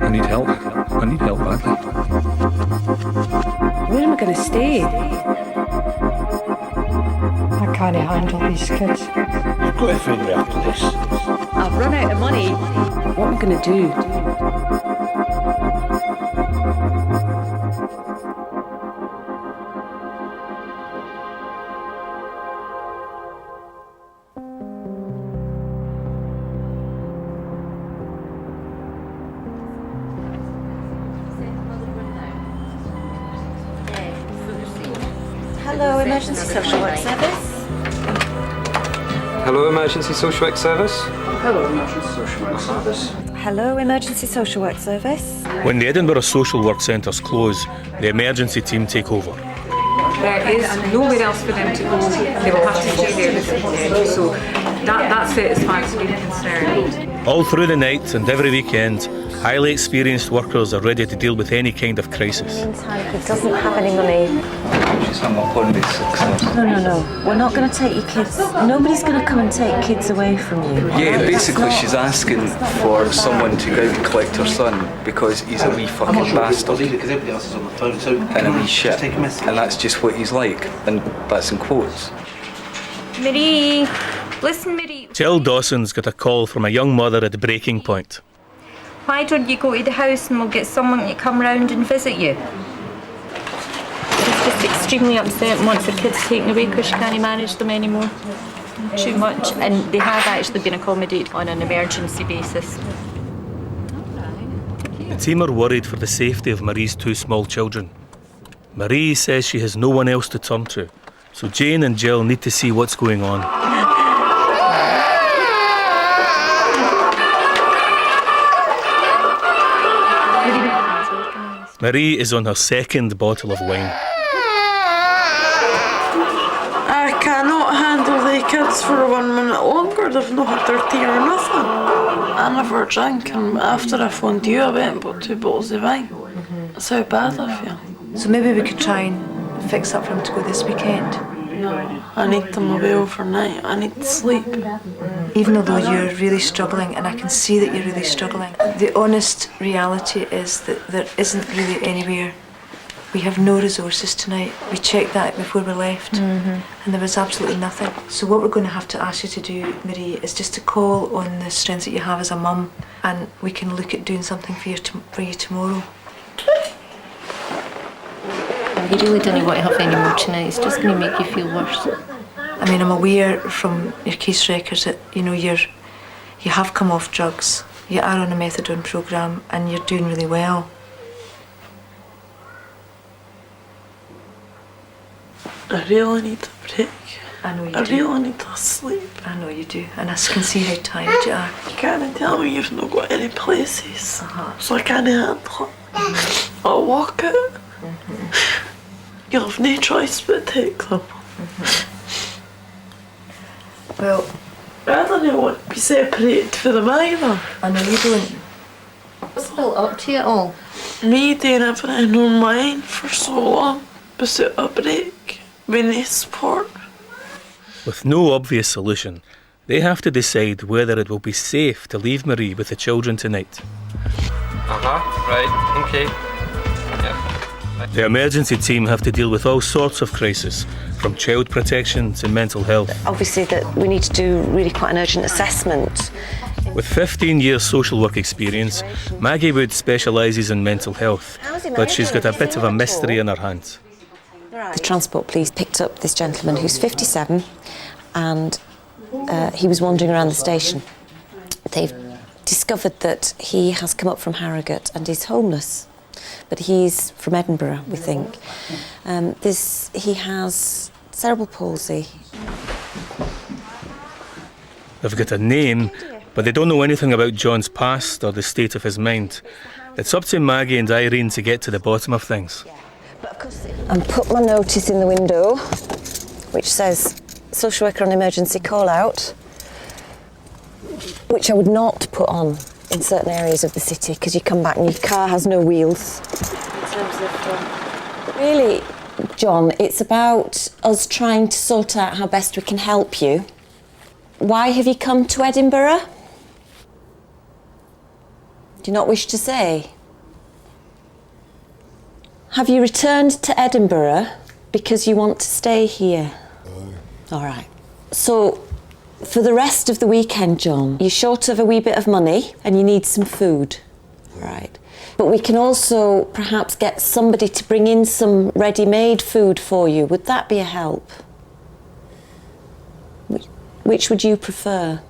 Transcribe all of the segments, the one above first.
I need help. I need help badly. Where am I going to stay? I can't handle these kids. You've got to find me a place. I've run out of money. What am I going to do? Hello, Emergency Social Work Service. Hello, Emergency Social Work Service. Hello, Emergency Social Work Service. Hello, Emergency Social Work Service. When the Edinburgh social work centres close, the emergency team take over. There is nowhere else for them to go. They will have to stay there this weekend. So that's it as far as we're concerned. All through the night and every weekend, highly experienced workers are ready to deal with any kind of crisis. He doesn't have any money. She's hung up on me success. No. We're not going to take your kids. Nobody's going to come and take kids away from you. Yeah, basically she's asking for someone to go out and collect her son because he's a wee fucking bastard and a wee shit. And that's just what he's like, and that's in quotes. Marie, listen, Marie. Jill Dawson's got a call from a young mother at the breaking point. Why don't you go to the house and we'll get someone to come round and visit you? She's just extremely upset and wants her kids taken away because she can't manage them anymore. Too much. And they have actually been accommodated on an emergency basis. The team are worried for the safety of Marie's two small children. Marie says she has no one else to turn to, so Jane and Jill need to see what's going on. Marie is on her second bottle of wine. I cannot handle the kids for 1 minute longer. They've not had their tea or nothing. I never drank, and after I phoned you, I went and bought 2 bottles of wine. That's how bad I feel. So maybe we could try and fix up for him to go this weekend. No, I need them away overnight. I need to sleep. Even although you're really struggling, and I can see that you're really struggling, the honest reality is that there isn't really anywhere. We have no resources tonight. We checked that before we left, and there was absolutely nothing. So what we're going to have to ask you to do, Marie, is just to call on the strengths that you have as a mum, and we can look at doing something for you tomorrow. You really don't want to have any more tonight. It's just going to make you feel worse. I mean, I'm aware from your case records that, you know, you have come off drugs. You are on a methadone programme and you're doing really well. I really need a break. I know you do. I really need to sleep. I know you do, and I can see how tired you are. You can't tell me you've not got any places, so I can't handle it. I'll walk out. You'll have no choice but to take them. Well, I don't want to be separated from them either. I know you don't. What's built up to it all? Me doing everything on my own for so long, without a break, with no support. With no obvious solution, they have to decide whether it will be safe to leave Marie with the children tonight. Right, okay. The emergency team have to deal with all sorts of crises, from child protection to mental health. Obviously that we need to do really quite an urgent assessment. With 15 years social work experience, Maggie Wood specialises in mental health, but she's got a bit of a mystery in her hands. The transport police picked up this gentleman who's 57 and he was wandering around the station. They've discovered that he has come up from Harrogate and is homeless. But he's from Edinburgh, we think. He has cerebral palsy. They've got a name, but they don't know anything about John's past or the state of his mind. It's up to Maggie and Irene to get to the bottom of things. And put my notice in the window, which says social worker on emergency call out, which I would not put on in certain areas of the city because you come back and your car has no wheels. Really, John, it's about us trying to sort out how best we can help you. Why have you come to Edinburgh? Do you not wish to say? Have you returned to Edinburgh because you want to stay here? All right. So, for the rest of the weekend, John, you're short of a wee bit of money and you need some food. Right. But we can also perhaps get somebody to bring in some ready-made food for you. Would that be a help? Which would you prefer?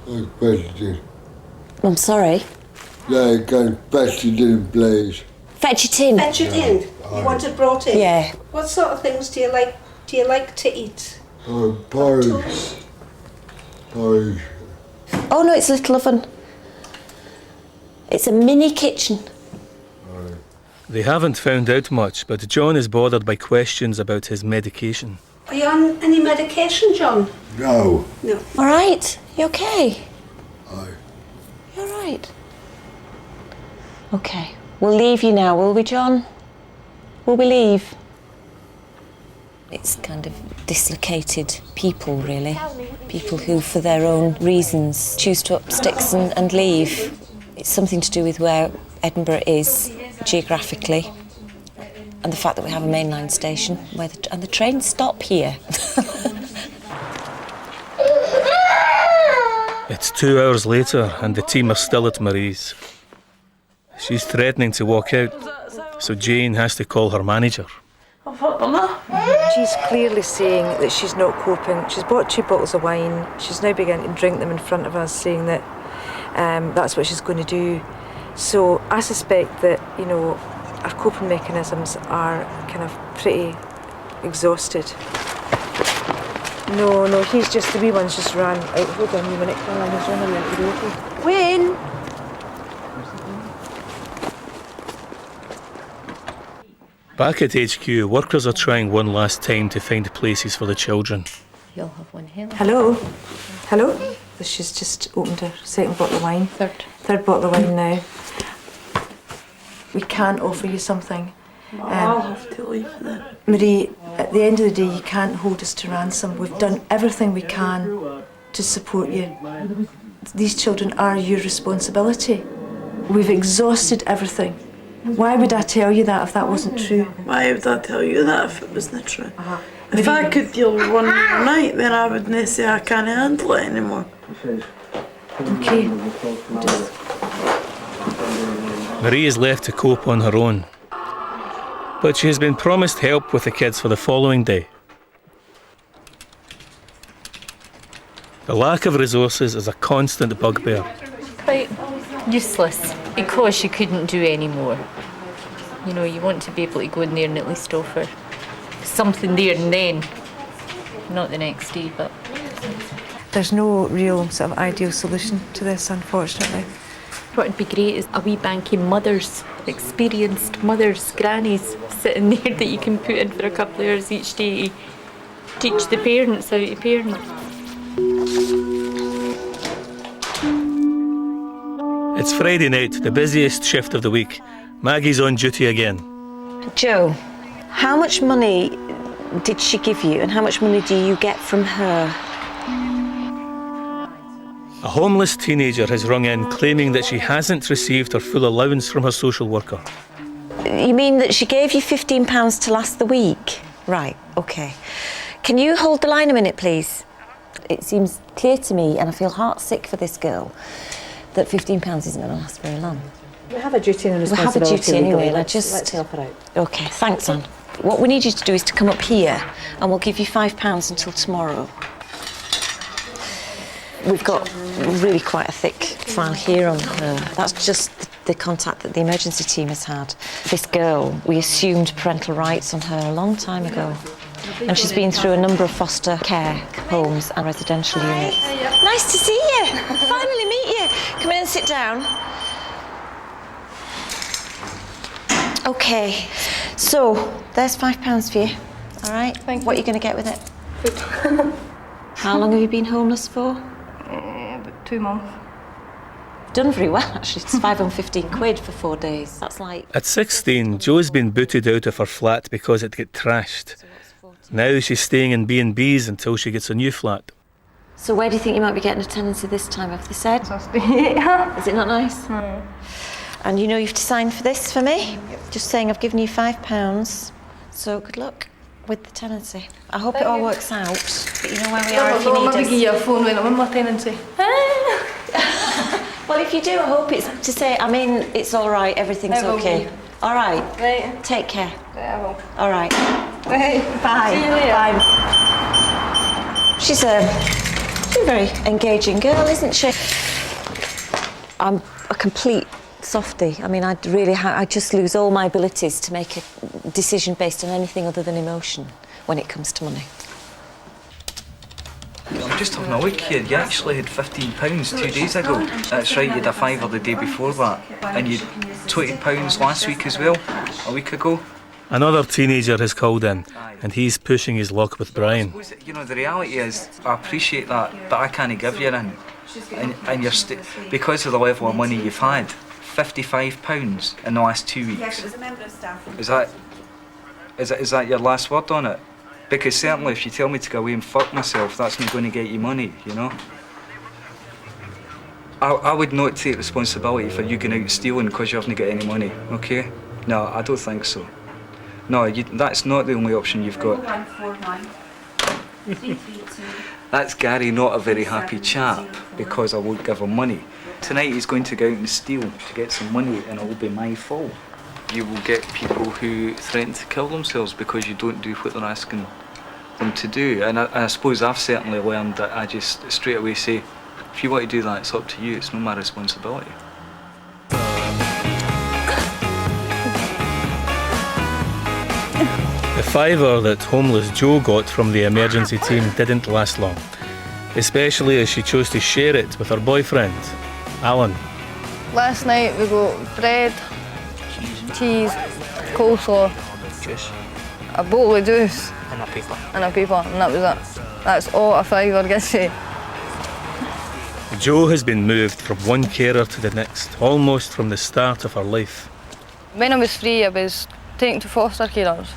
Vegetarian. I'm sorry? Yeah, go vegetarian, please. Vegetarian? Vegetarian? You want it brought in? Yeah. What sort of things do you like to eat? Porridge. Porridge. Oh no, it's a little oven. It's a mini kitchen. They haven't found out much, but John is bothered by questions about his medication. Are you on any medication, John? No. No. All right, you okay? Aye. You all right? Okay, we'll leave you now, will we, John? Will we leave? It's kind of dislocated people, really. People who, for their own reasons, choose to up sticks and leave. It's something to do with where Edinburgh is geographically and the fact that we have a mainline station and the trains stop here. It's 2 hours later and the team are still at Marie's. She's threatening to walk out, so Jane has to call her manager. I've had enough. She's clearly saying that she's not coping. She's bought 2 bottles of wine. She's now begun to drink them in front of us, saying that that's what she's going to do. So I suspect that, you know, our coping mechanisms are kind of pretty exhausted. No, he's just, the wee one's just ran out. Hold on a minute, Caroline, he's running out the road. Wayne! Back at HQ, workers are trying one last time to find places for the children. You'll have one here. Hello? Hello? She's just opened her second bottle of wine. Third bottle of wine now. We can't offer you something. I'll have to leave then. Marie, at the end of the day, you can't hold us to ransom. We've done everything we can to support you. These children are your responsibility. We've exhausted everything. Why would I tell you that if that wasn't true? Why would I tell you that if it wasn't true? If I could deal with one more night, then I wouldn't say I can't handle it anymore. Okay. Marie is left to cope on her own, but she has been promised help with the kids for the following day. The lack of resources is a constant bugbear. Quite useless because you couldn't do any more. You know, you want to be able to go in there and at least offer something there and then, not the next day, but... There's no real sort of ideal solution to this, unfortunately. What would be great is a wee bank of mothers, experienced mothers, grannies, sitting there that you can put in for a couple of hours each day to teach the parents how to parent. It's Friday night, the busiest shift of the week. Maggie's on duty again. Joe, how much money did she give you and how much money do you get from her? A homeless teenager has rung in claiming that she hasn't received her full allowance from her social worker. You mean that she gave you £15 to last the week? Right, OK. Can you hold the line a minute, please? It seems clear to me, and I feel heartsick for this girl, that £15 isn't going to last very long. We have a duty and a We have a responsibility. duty anyway, and let's help her out. OK, thanks, Anne. What we need you to do is to come up here, and we'll give you £5 until tomorrow. We've got really quite a thick file here on her. That's just the contact that the emergency team has had. This girl, we assumed parental rights on her a long time ago. And she's been through a number of foster care homes and residential units. Nice to see you. Finally meet you. Come in and sit down. OK, so there's £5 for you. All right? Thank you. What are you going to get with it? Food. How long have you been homeless for? About 2 months. Done very well, actually. It's £515 for 4 days. That's like... At 16, Jo's been booted out of her flat because it got trashed. Now she's staying in B&Bs until she gets a new flat. So where do you think you might be getting a tenancy this time, have they said? Is it not nice? And you know you have to sign for this for me? Just saying I've given you £5. So good luck with the tenancy. I hope it all works out. But you know where we are if you need us. Give you a phone when I'm in my tenancy. Well, if you do, I hope it's to say, I mean, it's all right, everything's okay. All right. Right. Take care. Right, I will. All right. Right. Bye. See you later. Bye. She's a very engaging girl, isn't she? I'm a complete softie. I mean, I just lose all my abilities to make a decision based on anything other than emotion when it comes to money. I'm just having a look here. You actually had £15 2 days ago. That's right, you had a £5 the day before that. And you had £20 last week as well, a week ago. Another teenager has called in, and he's pushing his luck with Brian. I suppose, you know, the reality is, I appreciate that, but I can't give you in. And you're because of the level of money you've had, £55 in the last 2 weeks. Yes, it was a member of staff. Is that your last word on it? Because certainly if you tell me to go away and fuck myself, that's not going to get you money, you know? I would not take responsibility for you going out stealing because you haven't got any money, okay? No, I don't think so. No, that's not the only option you've got. That's Gary, not a very happy chap, because I won't give him money. Tonight he's going to go out and steal to get some money, and it will be my fault. You will get people who threaten to kill themselves because you don't do what they're asking them to do. And I suppose I've certainly learned that I just straight away say, if you want to do that, it's up to you, it's not my responsibility. The £5 that homeless Jo got from the emergency team didn't last long, especially as she chose to share it with her boyfriend, Alan. Last night we got bread, cheese, coleslaw, Juice. a bottle of juice And a paper. and a paper, and that was it. That's all a £5 gets you. Jo has been moved from one carer to the next, almost from the start of her life. When I was free, I was taken to foster carers.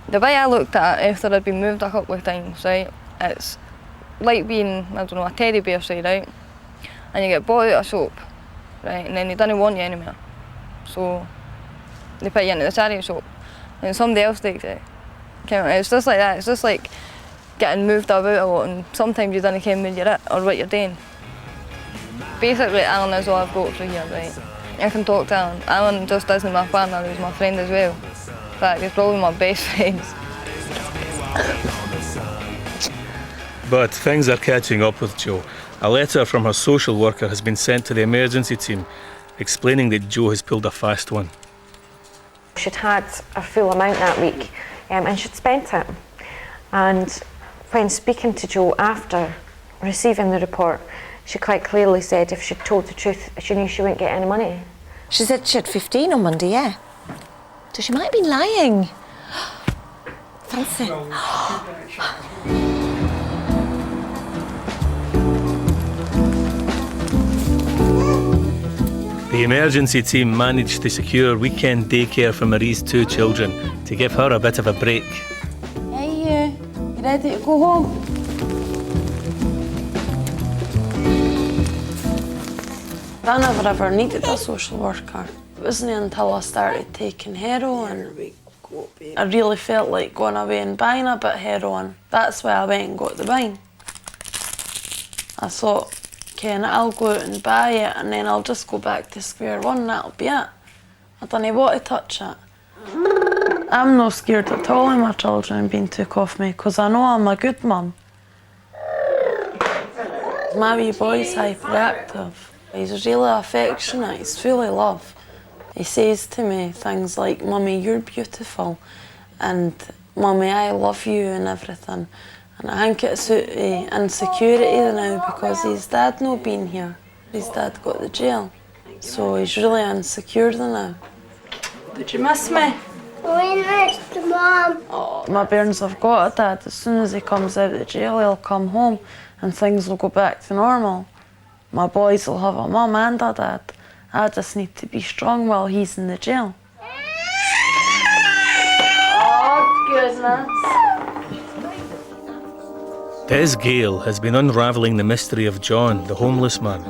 The way I looked at it after I'd been moved a couple of times, right, it's like being, I don't know, a teddy bear, say, right, and you get bought out of soap, right, and then they don't want you anymore. So they put you into the charity shop, and somebody else takes it. It's just like that, it's just like getting moved about a lot, and sometimes you don't care where you're at or what you're doing. Basically, Alan is all I've got through here, right? I can talk to Alan. Alan just isn't my partner, he's my friend as well. In fact, he's probably my best friend. But things are catching up with Jo. A letter from her social worker has been sent to the emergency team explaining that Jo has pulled a fast one. She'd had a full amount that week and she'd spent it. And when speaking to Jo after receiving the report, she quite clearly said if she'd told the truth, she knew she wouldn't get any money. She said she had 15 on Monday, yeah. So she might have been lying. Fancy. The emergency team managed to secure weekend daycare for Marie's 2 children to give her a bit of a break. Hey, you ready to go home? I never ever needed a social worker. It wasn't until I started taking heroin I really felt like going away and buying a bit of heroin. That's why I went and got the wine. I thought, Ken, I'll go out and buy it and then I'll just go back to square one and that'll be it. I don't want to touch it. I'm not scared at all of my children being took off me because I know I'm a good mum. My wee boy's hyperactive. He's really affectionate, he's full of love. He says to me things like, Mummy, you're beautiful, and Mummy, I love you and everything. And I think it's out of insecurity now because his dad not been here. His dad got the jail. So he's really insecure now. Did you miss me? We missed Mum. Oh, my bairns have got a dad. As soon as he comes out of the jail, he'll come home and things will go back to normal. My boys will have a mum and a dad. I just need to be strong while he's in the jail. Oh, goodness. Des Gale has been unravelling the mystery of John, the homeless man.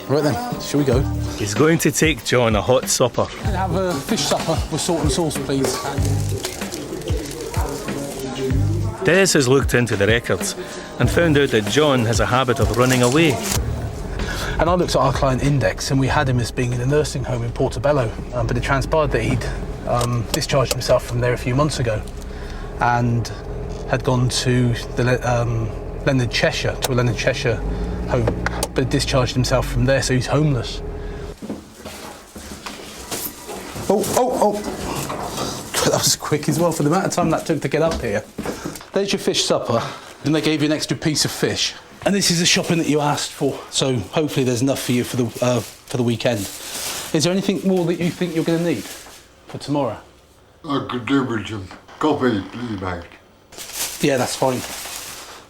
Right then, shall we go? He's going to take John a hot supper. Can I have a fish supper with salt and sauce, please? Des has looked into the records and found out that John has a habit of running away. And I looked at our client index and we had him as being in a nursing home in Portobello, but it transpired that he'd discharged himself from there a few months ago and had gone to the Leonard Cheshire home, but discharged himself from there, so he's homeless. Oh! That was quick as well for the amount of time that took to get up here. There's your fish supper, and they gave you an extra piece of fish. And this is the shopping that you asked for, so hopefully there's enough for you for the weekend. Is there anything more that you think you're going to need for tomorrow? I could do with some coffee, please, mate. Yeah, that's fine.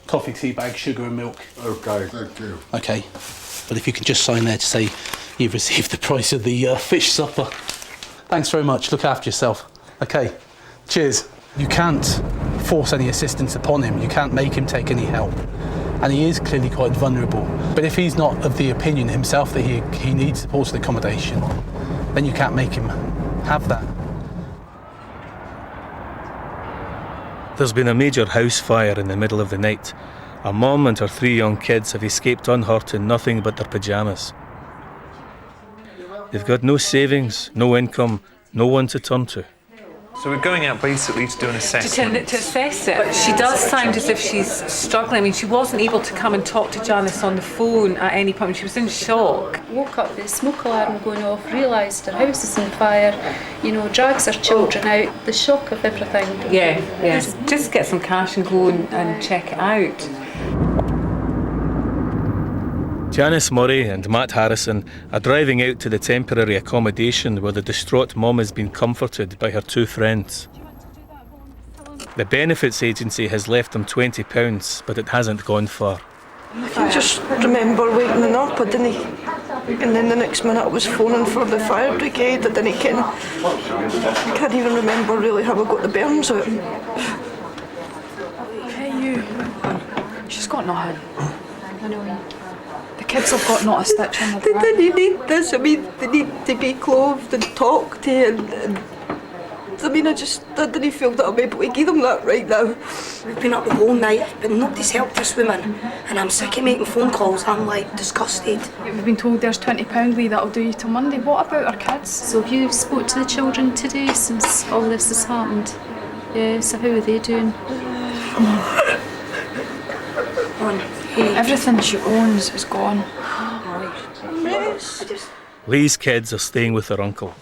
Coffee, tea bag, sugar and milk. OK, thank you. OK. But if you can just sign there to say you've received the price of the fish supper. Thanks very much. Look after yourself. OK. Cheers. You can't force any assistance upon him. You can't make him take any help. And he is clearly quite vulnerable. But if he's not of the opinion himself that he needs supported accommodation, then you can't make him have that. There's been a major house fire in the middle of the night. A mum and her 3 young kids have escaped unhurt in nothing but their pyjamas. They've got no savings, no income, no one to turn to. So we're going out basically to do an assessment. To assess it. But she does sound as if she's struggling. I mean, she wasn't able to come and talk to Janice on the phone at any point. She was in shock. Woke up with the smoke alarm going off, realised her house is on fire, drags her children out, the shock of everything. Yeah. Just get some cash and go and check it out. Janice Murray and Matt Harrison are driving out to the temporary accommodation where the distraught mum has been comforted by her 2 friends. The benefits agency has left them £20, but it hasn't gone far. I just remember waking up, and then the next minute I was phoning for the fire brigade. I can't even remember really how I got the burns out. Hey you, she's got nothing. I know. The kids have got not a stitch on their back. They need this. I mean, they need to be clothed and talked to, and I didn't feel that I'm able to give them that right now. We've been up the whole night, but nobody's helped this woman, and I'm sick of making phone calls. I'm disgusted. We've been told there's £20 Lee, that'll do you till Monday. What about our kids? So have you spoke to the children today since all this has happened? Yeah, so how are they doing? Everything she owns is gone. Lee's kids are staying with their uncle.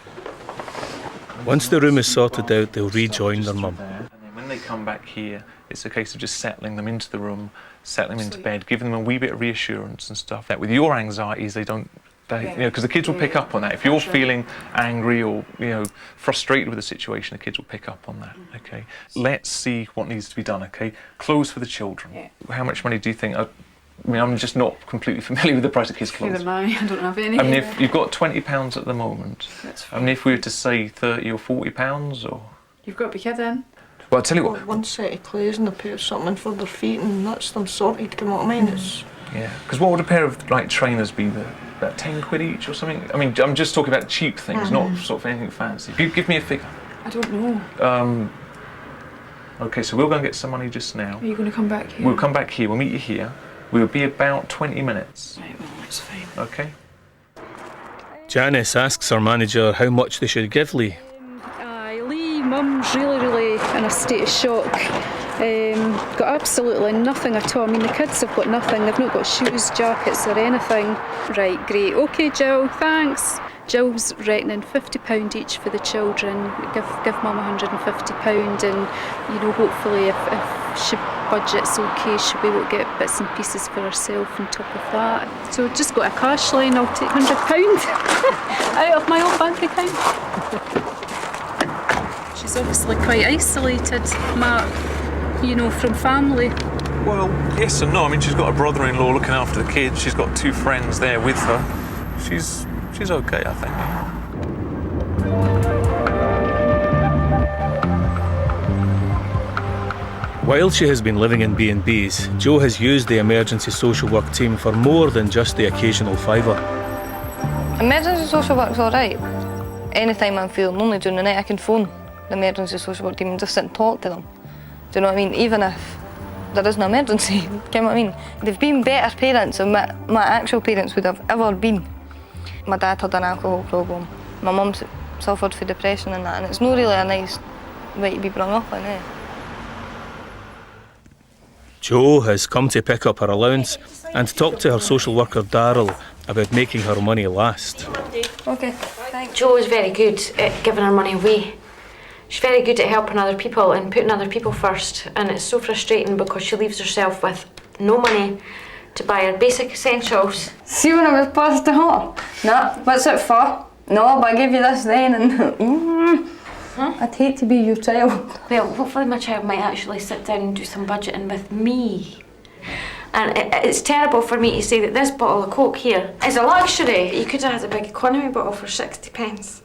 Once the room is sorted out, they'll rejoin their mum. And then when they come back here, it's a case of just settling them into the room, settling them into bed, giving them a wee bit of reassurance and stuff. That with your anxieties, because the kids will pick up on that. If you're feeling angry or frustrated with the situation, the kids will pick up on that. Okay, let's see what needs to be done. Okay, clothes for the children. Yeah. How much money do you think? I'm just not completely familiar with the price of kids' clothes. Neither am I don't have any. I mean, if you've got £20 at the moment, if we were to say £30 or £40, or you've got to be kidding. Well, I'll tell you what. One set of clothes and a pair of something for their feet, and that's them sorted. Come on, I mean, Yeah, because what would a pair of trainers be? About £10 each or something? I mean, I'm just talking about cheap things, not sort of anything fancy. Give me a figure. I don't know. Okay, so we'll go and get some money just now. Are you going to come back here? We'll come back here. We'll meet you here. We'll be about 20 minutes. Right, well, that's fine. Okay. Janice asks her manager how much they should give Lee. Lee, Mum's really in a state of shock. Got absolutely nothing at all. I mean, the kids have got nothing. They've not got shoes, jackets or anything. Right, great. OK, Jill, thanks. Jill's reckoning £50 each for the children. Give Mum £150 and, hopefully if she budget's OK, she'll be able to get bits and pieces for herself on top of that. So just got a cash line, I'll take £100 out of my own bank account. She's obviously quite isolated, Matt, from family. Well, yes and no. I mean, she's got a brother-in-law looking after the kids. She's got 2 friends there with her. She's okay, I think. While she has been living in B&Bs, Jo has used the emergency social work team for more than just the occasional fiver. Emergency social work's alright. Anytime I'm feeling lonely during the night, I can phone the emergency social work team and just sit and talk to them. Do you know what I mean? Even if there is an emergency, do you know what I mean? They've been better parents than my actual parents would have ever been. My dad had an alcohol problem. My mum suffered from depression and that, and it's not really a nice way to be brought up in, eh? Jo has come to pick up her allowance and talk to her social worker Darryl about making her money last. Okay, thanks. Jo is very good at giving her money away. She's very good at helping other people and putting other people first, and it's so frustrating because she leaves herself with no money to buy her basic essentials. See when I was past the hall? Nah, what's it for? No, but I give you this then and I'd hate to be your child. Well, hopefully my child might actually sit down and do some budgeting with me. And it's terrible for me to say that this bottle of Coke here is a luxury. You could have had a big economy bottle for 60p.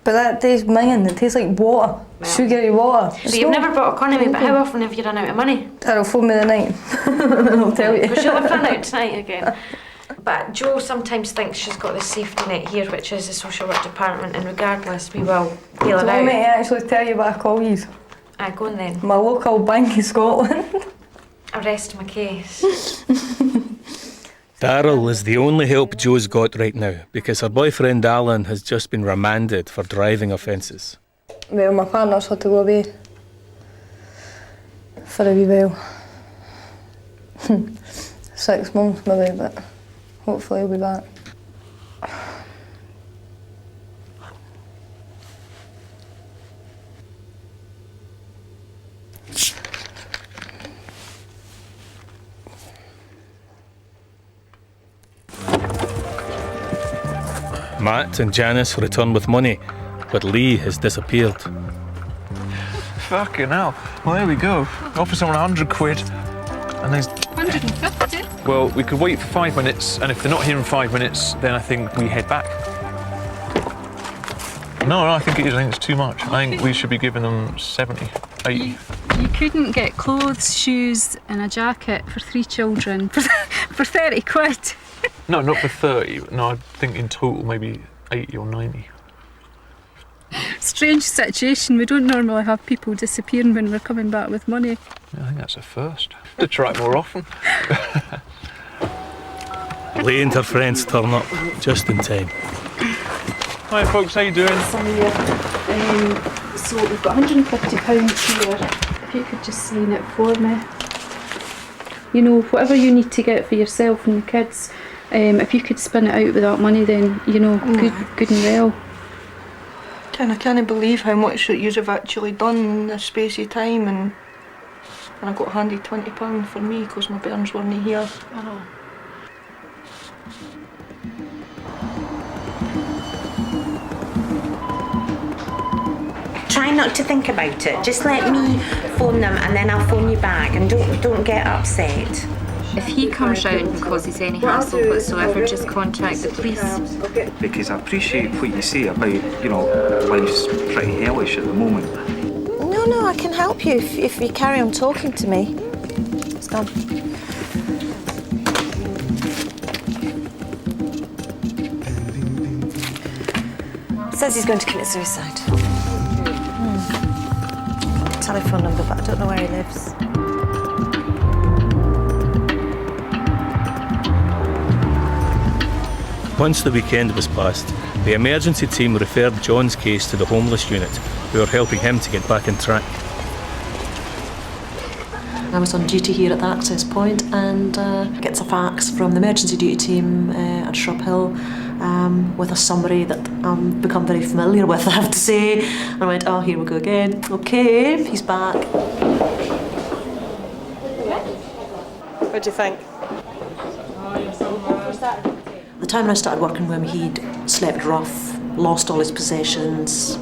But that tastes minging, it tastes like water, sugary water. So you've never bought economy, but how often have you run out of money? Darryl, phone me tonight and I'll tell you. Because she'll have run out tonight again. But Jo sometimes thinks she's got this safety net here, which is the social work department, and regardless, we will bail it Do you want out. me to actually tell you what I call you? Go on then. My local bank in Scotland. I rest my case. Darryl is the only help Jo's got right now because her boyfriend Alan has just been remanded for driving offences. Well, my partner's had to go away for a wee while. 6 months maybe, but hopefully he'll be back. Matt and Janice return with money, but Lee has disappeared. Fucking hell. Well, there we go. Offer someone 100 quid, and there's... 150? Well, we could wait for 5 minutes, and if they're not here in 5 minutes, then I think we head back. No, I think it is. I think it's too much. I think we should be giving them 70, 80. You couldn't get clothes, shoes and a jacket for 3 children for 30 quid. No, not for 30. No, I think in total maybe 80 or 90. Strange situation. We don't normally have people disappearing when we're coming back with money. Yeah, I think that's a first. To try it more often. Lee and her friends turn up just in time. Hi folks, how you doing? So we've got £150 here. If you could just sign it for me. You know, whatever you need to get for yourself and the kids, if you could spin it out with that money, then, you know, good and well. I can't believe how much that you have actually done in this space of time, and I got handed £20 for me because my bairns weren't here. I know. Try not to think about it. Just let me phone them and then I'll phone you back, and don't get upset. If he comes round and causes any hassle whatsoever, just contact the police. Because I appreciate what you say about, you know, life's pretty hellish at the moment. No, I can help you if you carry on talking to me. It's gone. Says he's going to commit suicide. Telephone number, but I don't know where he lives. Once the weekend was past, the emergency team referred John's case to the homeless unit, who are helping him to get back on track. I was on duty here at the access point and gets a fax from the emergency duty team at Shrub Hill with a summary that I've become very familiar with, I have to say. And I went, oh, here we go again. Okay, he's back. What do you think? The time when I started working with him, he'd slept rough, lost all his possessions,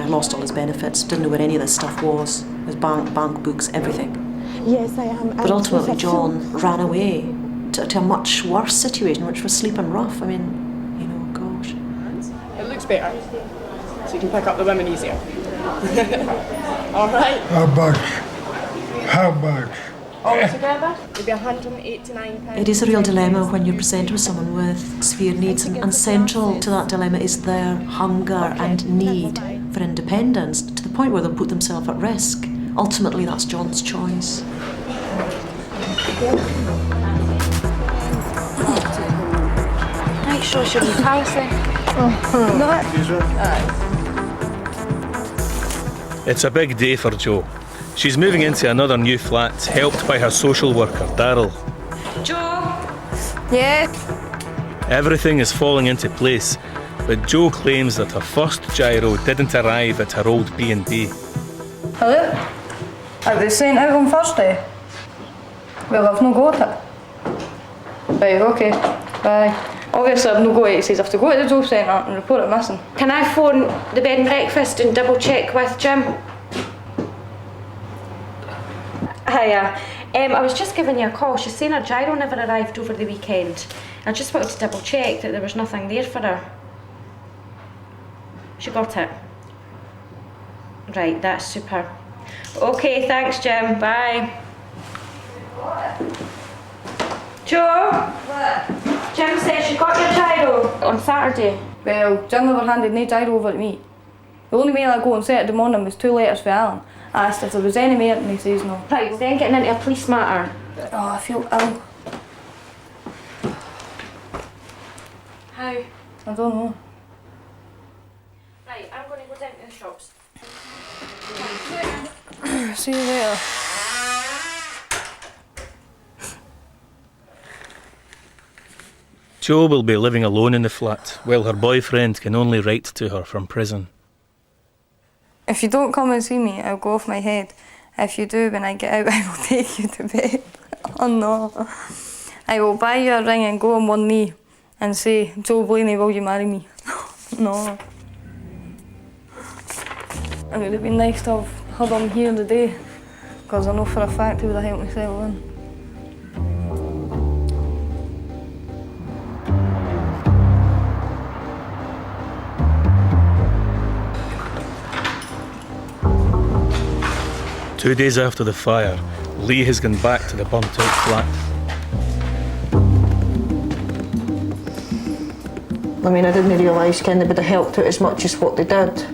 lost all his benefits, didn't know where any of this stuff was, his bank books, everything. Yes, I am. But ultimately John ran away to a much worse situation, which was sleeping rough. I mean, you know, gosh. It looks better, so you can pick up the women easier. All right. How much? How much? Altogether, it'd be £189. It is a real dilemma when you're presented with someone with severe needs, and central to that dilemma is their hunger and need for independence, to the point where they'll put themselves at risk. Ultimately, that's John's choice. Make sure she'll be pouncing. It's a big day for Jo. She's moving into another new flat, helped by her social worker, Daryl. Jo? Yeah? Everything is falling into place, but Jo claims that her first gyro didn't arrive at her old B&B. Hello? Have they sent out on Thursday? Well, I've not got it. Right, okay. Bye. Obviously, I've not got it. It says I have to go to the job centre and report it missing. Can I phone the bed and breakfast and double check with Jim? Hiya. I was just giving you a call. She's saying her gyro never arrived over the weekend. I just wanted to double check that there was nothing there for her. She got it? Right, that's super. Okay, thanks Jim. Bye. Jo? What? Jim said she got your gyro on Saturday. Well, Jim never handed no gyro over to me. The only mail I got on Saturday morning was 2 letters for Alan. I asked if there was any more and he says no. Right, well then getting into a police matter. Oh, I feel ill. How? I don't know. Right, I'm going to go down to the shops. See you later. Jo will be living alone in the flat, while her boyfriend can only write to her from prison. If you don't come and see me, I'll go off my head. If you do, when I get out, I will take you to bed. Oh no. I will buy you a ring and go on one knee and say, Jo Blaney, will you marry me? No. It would have been nice to have had him here today, because I know for a fact he would have helped me settle in. Two days after the fire, Lee has gone back to the burnt-out flat. I mean, I didn't realise Ken would have helped out as much as what they did.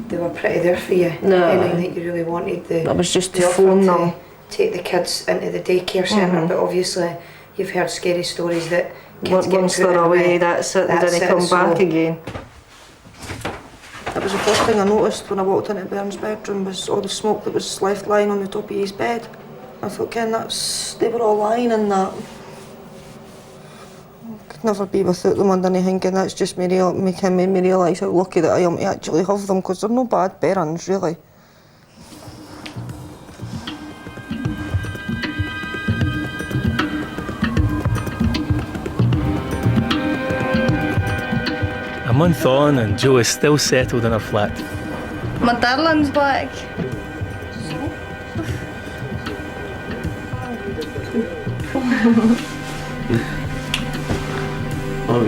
They were pretty there for you. No. Anything that you really wanted. That was just to phone them. Take the kids into the daycare centre, but obviously you've heard scary stories that kids Once get they're put away, away, that's it, they didn't come so back again. That was the first thing I noticed when I walked into Bern's bedroom, was all the smoke that was left lying on the top of his bed. I thought, Ken, they were all lying in that. I could never be without them under anything, and that's just made me realise how lucky that I am to actually have them, because they're no bad parents, really. A month on and Jo is still settled in her flat. My darling's back. Oh,